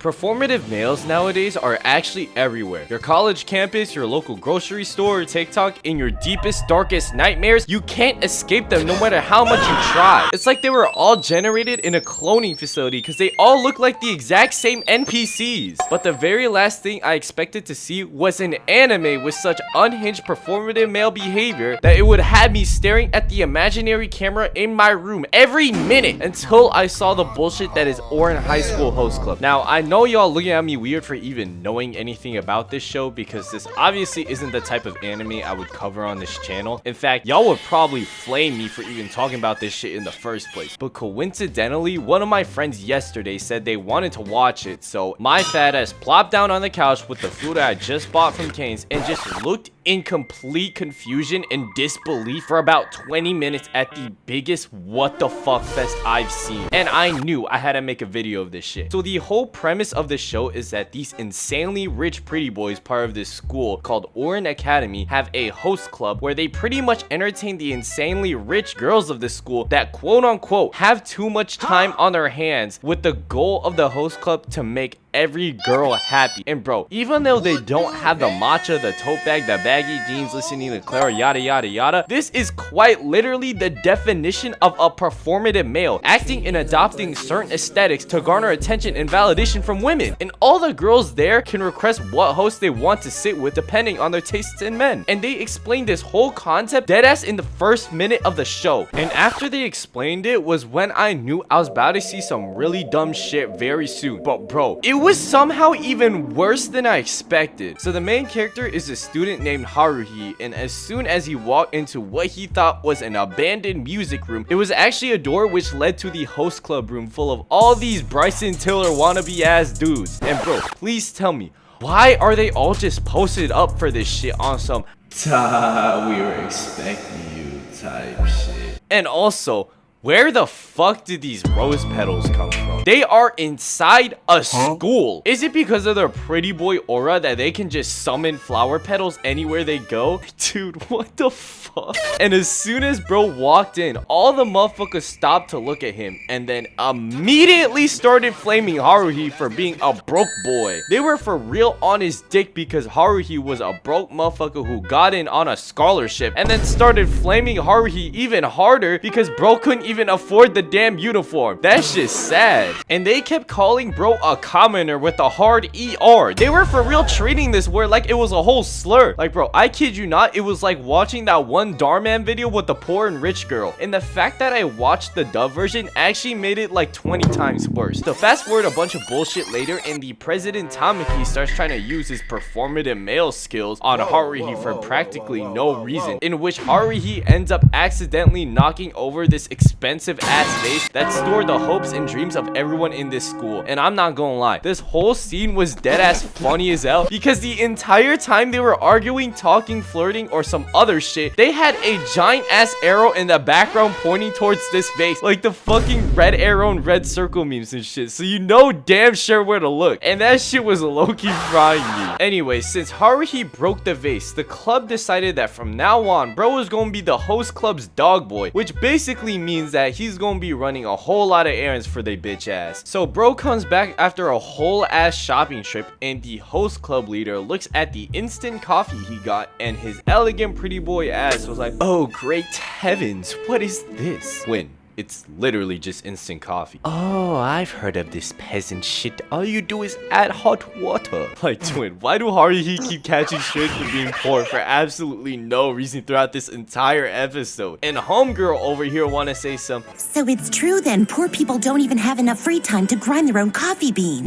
Performative males nowadays are actually everywhere. Your college campus, your local grocery store, TikTok, in your deepest, darkest nightmares, you can't escape them no matter how much you try. It's like they were all generated in a cloning facility because they all look like the exact same NPCs. But the very last thing I expected to see was an anime with such unhinged performative male behavior that it would have me staring at the imaginary camera in my room every minute until I saw the bullshit that is Ouran High School Host Club. Now, I know y'all looking at me weird for even knowing anything about this show because this obviously isn't the type of anime I would cover on this channel. In fact, y'all would probably flame me for even talking about this shit in the first place. But coincidentally, one of my friends yesterday said they wanted to watch it, so my fat ass plopped down on the couch with the food I just bought from Cane's and just looked in complete confusion and disbelief for about 20 minutes at the biggest what the fuck fest I've seen. And I knew I had to make a video of this shit. So the whole premise of the show is that these insanely rich pretty boys, part of this school called Ouran Academy, have a host club where they pretty much entertain the insanely rich girls of the school that quote unquote have too much time on their hands, with the goal of the host club to make every girl happy. And bro, even though they don't have the matcha, the tote bag, the baggy jeans, listening to Clara, yada yada yada, this is quite literally the definition of a performative male, acting and adopting certain aesthetics to garner attention and validation from women. And all the girls there can request what host they want to sit with depending on their tastes in men. And they explained this whole concept deadass in the first minute of the show. And after they explained it was when I knew I was about to see some really dumb shit very soon. But bro, it was somehow even worse than I expected. So the main character is a student named Haruhi, and as soon as he walked into what he thought was an abandoned music room, it was actually a door which led to the host club room full of all these Bryson Tiller wannabe ass dudes. And bro, please tell me, why are they all just posted up for this shit on some we were expecting you type shit? And also, where the fuck did these rose petals come from? They are inside a school. Is it because of their pretty boy aura that they can just summon flower petals anywhere they go? Dude, what the fuck? And as soon as bro walked in, all the motherfuckers stopped to look at him and then immediately started flaming Haruhi for being a broke boy. They were for real on his dick because Haruhi was a broke motherfucker who got in on a scholarship, and then started flaming Haruhi even harder because bro couldn't even afford the damn uniform. That's just sad. And they kept calling bro a commoner with a hard ER. They were for real treating this word like it was a whole slur. Like bro, I kid you not, it was like watching that one Darman video with the poor and rich girl. And the fact that I watched the dub version actually made it like 20 times worse. So fast forward a bunch of bullshit later, and the president Tamaki starts trying to use his performative male skills on Haruhi for practically no reason, in which Haruhi ends up accidentally knocking over this expensive ass vase that stored the hopes and dreams of everyone in this school. And I'm not gonna lie, this whole scene was dead ass funny as hell because the entire time they were arguing, talking, flirting, or some other shit, they had a giant ass arrow in the background pointing towards this vase, like the fucking red arrow and red circle memes and shit, so you know damn sure where to look. And that shit was low-key frying me. Anyway, since Haruhi broke the vase, the club decided that from now on, bro was gonna be the host club's dog boy, which basically means that he's gonna be running a whole lot of errands for they bitch ass. So bro comes back after a whole ass shopping trip, and the host club leader looks at the instant coffee he got, and his elegant pretty boy ass was like, oh great heavens, what is this? When it's literally just instant coffee. Oh, I've heard of this peasant shit. All you do is add hot water. Like, twin, why do Haruhi keep catching shit for being poor for absolutely no reason throughout this entire episode? And homegirl over here want to say something. So it's true then, poor people don't even have enough free time to grind their own coffee bean.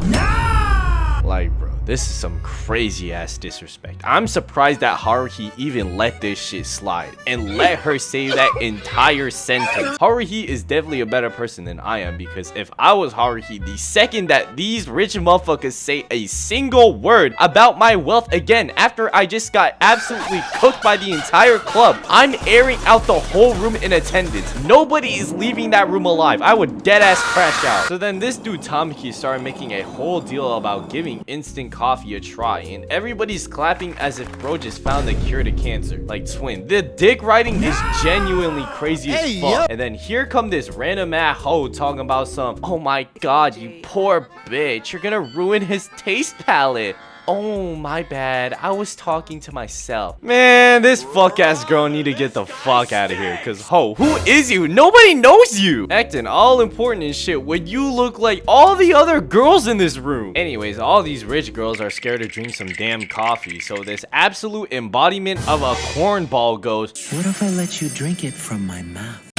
Like, bro, this is some crazy ass disrespect. I'm surprised that Haruhi even let this shit slide and let her say that entire sentence. Haruhi is definitely a better person than I am, because if I was Haruhi, the second that these rich motherfuckers say a single word about my wealth again after I just got absolutely cooked by the entire club, I'm airing out the whole room in attendance. Nobody is leaving that room alive. I would dead ass crash out. So then this dude Tamaki started making a whole deal about giving instant coffee a try, and everybody's clapping as if bro just found the cure to cancer. Like, twin, the dick riding is genuinely crazy as fuck. And then here come this random ass hoe talking about some, oh my god, you poor bitch, you're gonna ruin his taste palette. Oh, my bad. I was talking to myself. Man, this fuck ass girl need to get the fuck out of here. Cause ho, who is you? Nobody knows you. Acting all important and shit when you look like all the other girls in this room. Anyways, all these rich girls are scared to drink some damn coffee. So this absolute embodiment of a cornball goes, What if I let you drink it from my mouth?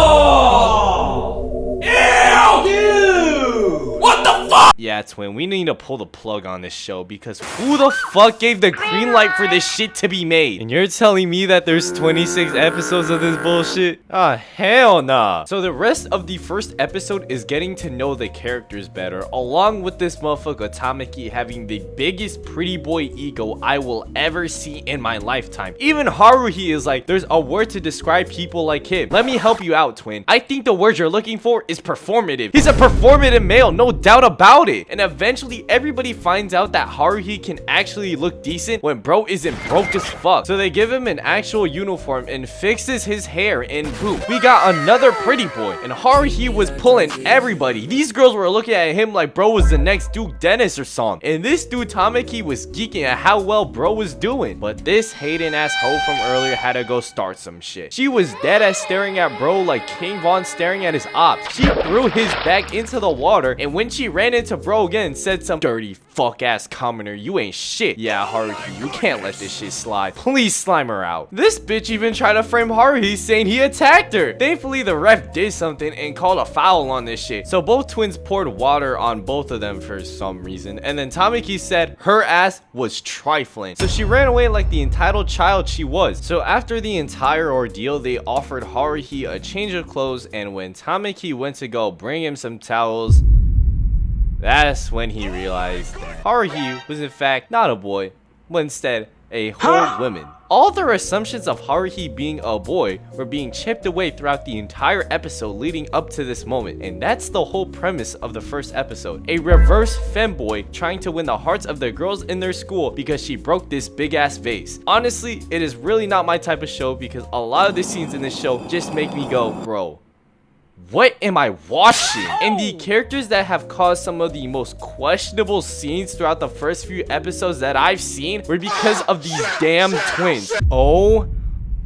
oh! Ew, dude! What the fuck? Yeah, twin, we need to pull the plug on this show because who the fuck gave the green light for this shit to be made? And you're telling me that there's 26 episodes of this bullshit? Ah, hell nah. So the rest of the first episode is getting to know the characters better, along with this motherfucker Tamaki having the biggest pretty boy ego I will ever see in my lifetime. Even Haruhi is like, there's a word to describe people like him. Let me help you out, twin. I think the word you're looking for is performative. He's a performative male, no doubt about it. And eventually everybody finds out that Haruhi can actually look decent when bro isn't broke as fuck. So they give him an actual uniform and fixes his hair, and boom, we got another pretty boy. And Haruhi was pulling everybody. These girls were looking at him like bro was the next Duke Dennis or something. And this dude Tamaki was geeking at how well bro was doing. But this Hayden ass hoe from earlier had to go start some shit. She was dead ass staring at bro like King Von staring at his ops. She threw his bag into the water, and when she ran into bro again, said some dirty fuck ass commenter, you ain't shit. Yeah, Haruhi, you can't let this shit slide. Please slime her out. This bitch even tried to frame Haruhi saying he attacked her. Thankfully the ref did something and called a foul on this shit. So both twins poured water on both of them for some reason, and then Tamaki said her ass was trifling. So she ran away like the entitled child she was. So after the entire ordeal, they offered Haruhi a change of clothes, and when Tamaki went to go bring him some towels, that's when he realized that Haruhi was in fact not a boy, but instead a whole woman. All their assumptions of Haruhi being a boy were being chipped away throughout the entire episode leading up to this moment, and that's the whole premise of the first episode. A reverse femboy trying to win the hearts of the girls in their school because she broke this big ass vase. Honestly, it is really not my type of show because a lot of the scenes in this show just make me go, bro, what am I watching? And the characters that have caused some of the most questionable scenes throughout the first few episodes that I've seen were because of these damn twins. Oh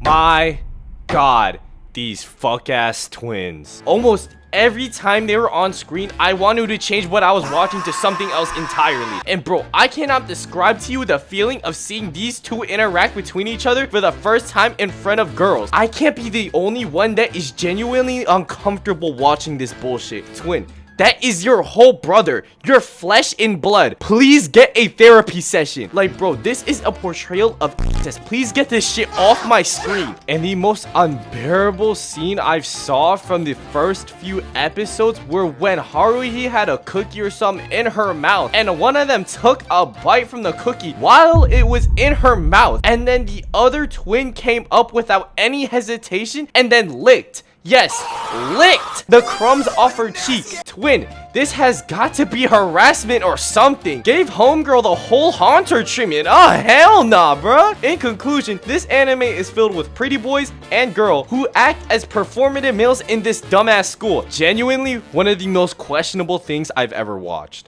my god, these fuck ass twins. Almost every time they were on screen, I wanted to change what I was watching to something else entirely. And bro, I cannot describe to you the feeling of seeing these two interact between each other for the first time in front of girls. I can't be the only one that is genuinely uncomfortable watching this bullshit. Twin, that is your whole brother, your flesh and blood. Please get a therapy session. Like bro, this is a portrayal of just please get this shit off my screen. And the most unbearable scene I've saw from the first few episodes were when Haruhi had a cookie or something in her mouth, and one of them took a bite from the cookie while it was in her mouth, and then the other twin came up without any hesitation and then licked. Yes, licked the crumbs off her cheek. Twin, this has got to be harassment or something. Gave homegirl the whole haunter treatment. Oh, hell nah, bruh. In conclusion, this anime is filled with pretty boys and girl who act as performative males in this dumbass school. Genuinely, one of the most questionable things I've ever watched.